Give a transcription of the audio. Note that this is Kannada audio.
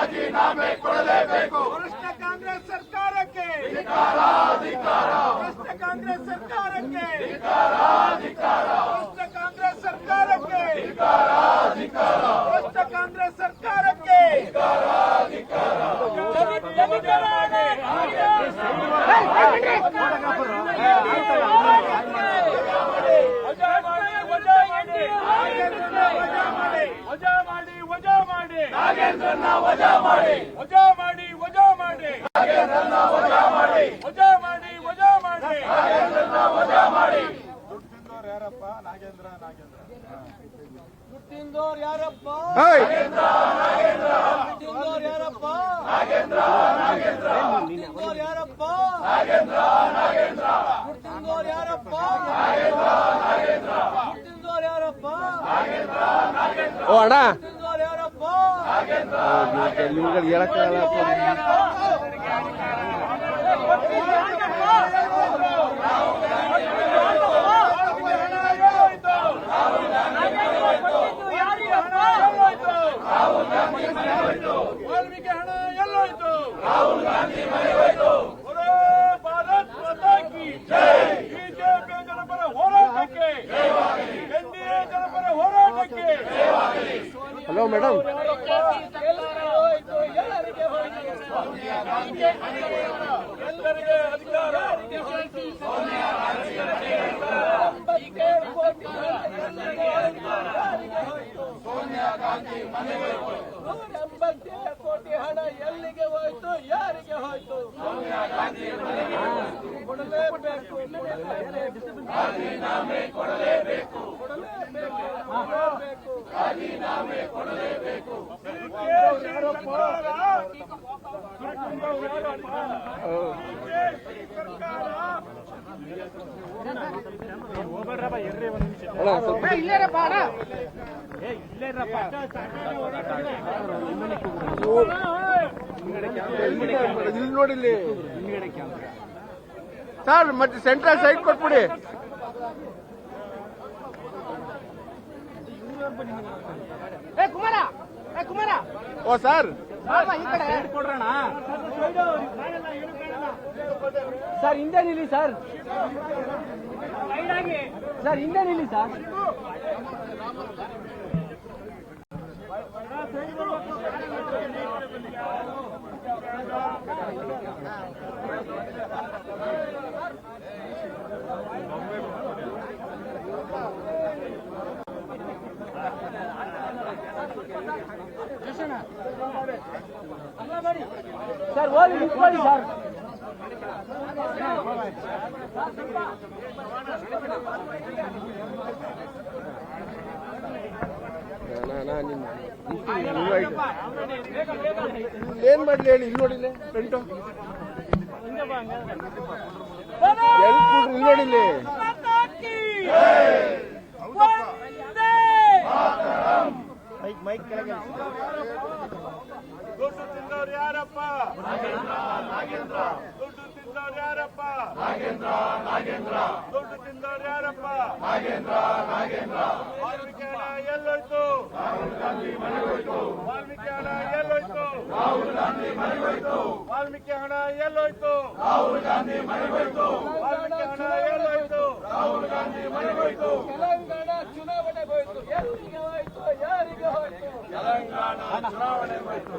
ರಾಜೀನಾಮೆ ಕೊಡಲೇಬೇಕು. ಭ್ರಷ್ಟ ಕಾಂಗ್ರೆಸ್ ಸರ್ಕಾರಕ್ಕೆ ಭ್ರಷ್ಟ ಕಾಂಗ್ರೆಸ್ ಸರ್ಕಾರಕ್ಕೆ ಭ್ರಷ್ಟ ಕಾಂಗ್ರೆಸ್ ಸರ್ಕಾರಕ್ಕೆ ಭ್ರಷ್ಟ ಕಾಂಗ್ರೆಸ್ ಸರ್ಕಾರಕ್ಕೆ ನಾಗೇಂದ್ರನ್ನ ವಜಾ ಮಾಡಿ ನಾಗೇಂದ್ರನ್ನ ವಜಾ ಮಾಡಿ ನಾಗೇಂದ್ರನ್ನ ವಜಾ ಮಾಡಿ. ದುಡ್ಡಿಂದೋರ್ ಯಾರಪ್ಪ ನಾಗೇಂದ್ರ ದುಡ್ಡಿಂದೋರ್ ಯಾರಪ್ಪ ನಾಗೇಂದ್ರ ನಾಗೇಂದ್ರ ದುಡ್ಡಿಂದೋರ್ ಯಾರಪ್ಪ ನಾಗೇಂದ್ರ ನಾಗೇಂದ್ರ ದುಡ್ಡಿಂದೋರ್ ಯಾರಪ್ಪ ನಾಗೇಂದ್ರ ದುಡ್ಡಿಂದೋರ್ ಯಾರಪ್ಪ ಓ ಅಣ್ಣ ದುಡ್ಡಿಂದೋರ್ ಯಾರಪ್ಪ ನಿಮ್ಗೆ ಹೇಳಕ್ಕಾಗಲ್ಲಪ್ಪ. ವಾಲ್ಮೀಕಿ ಹಣ ಎಲ್ಲೋಯ್ತು? ರಾಹುಲ್ ಗಾಂಧಿ ಮನೆ ಹೋಯ್ತು. ಭಾರತ್ ಮಾತಾ ಕಿ ಬಿಜೆಪಿ ಜನಪರ ಹೋರಾಟಕ್ಕೆ ಎನ್ಡಿಎ ಜನಪರ ಹೋರಾಟಕ್ಕೆ ಹಲೋ ಮೇಡಮ್, ಎಲ್ಲರಿಗೆ ಅಧಿಕಾರ ಸೋನಿಯಾ ಗಾಂಧಿ ಮನೆ ಹೋಯ್ತು. 187 ಕೋಟಿ ಹಣ ಎಲ್ಲಿಗೆ ಹೋಯ್ತು? ಯಾರಿಗೆ ಹೋಯ್ತು? ಸೋನಿಯಾ ಗಾಂಧಿ ಮನೆ ಕೊಡಲೇಬೇಕು ರಾಜೀನಾಮೆ ಕೊಡಲೇಬೇಕು. ಕೊಡಲೇಬೇಕು ರಾಜೀನಾಮೆ ಕೊಡಲೇಬೇಕು. ಅಣ್ಣ ಸ್ವಲ್ಪ ಇಲ್ಲಿ ನೋಡಿಲ್ಲಿ ಸರ್, ಮತ್ತೆ ಸೆಂಟ್ರಲ್ ಸೈಡ್ ಕೊಟ್ಬಿಡಿ. ಓ ಸರ್, ಸರ್ ಹಿಂದೆ ನಿಲ್ಲಿ ಸರ್ ಹಿಂದೆ ನಿಲ್ಲಿ ಸರ್. ಸರ್ ಹೋಗಿ ನಿಂತ್ಕೊಳ್ಳಿ ಸರ್. ಏನ್ ಮಾಡ್ಲಿ ಹೇಳಿ, ಇಲ್ಲಿ ನೋಡಿಲ್ಲ ಫ್ರಂಟು ಇಲ್ಲಿ ನೋಡಿಲ್ಲಿ. ದುಡ್ಡು ತಿಂದವ್ರು ಯಾರಪ್ಪ? ದುಡ್ಡು ತಿಂದವ್ರು ಯಾರಪ್ಪ? ದುಡ್ಡು ತಿಂದವ್ರು ಯಾರಪ್ಪ? ವಾಲ್ಮೀಕಿ ಹಣ ಎಲ್ಲೋಯ್ತು? ವಾಲ್ಮೀಕಿ ಹಣ ಎಲ್ಲೋಯ್ತು? ವಾಲ್ಮೀಕಿ ಹಣ ಎಲ್ಲೋಯ್ತು? ವಾಲ್ಮೀಕಿ ಹಣ ಎಲ್ಲೋಯ್ತು? ತೆಲಂಗಾಣ ಚುನಾವಣೆ ಹೋಯ್ತು. ಎಲ್ಲಿಗೆ ಹೋಯ್ತು? ಯಾರಿಗೆ ಹೋಯ್ತು? ತೆಲಂಗಾಣ ಚುನಾವಣೆ ಹೋಯ್ತು.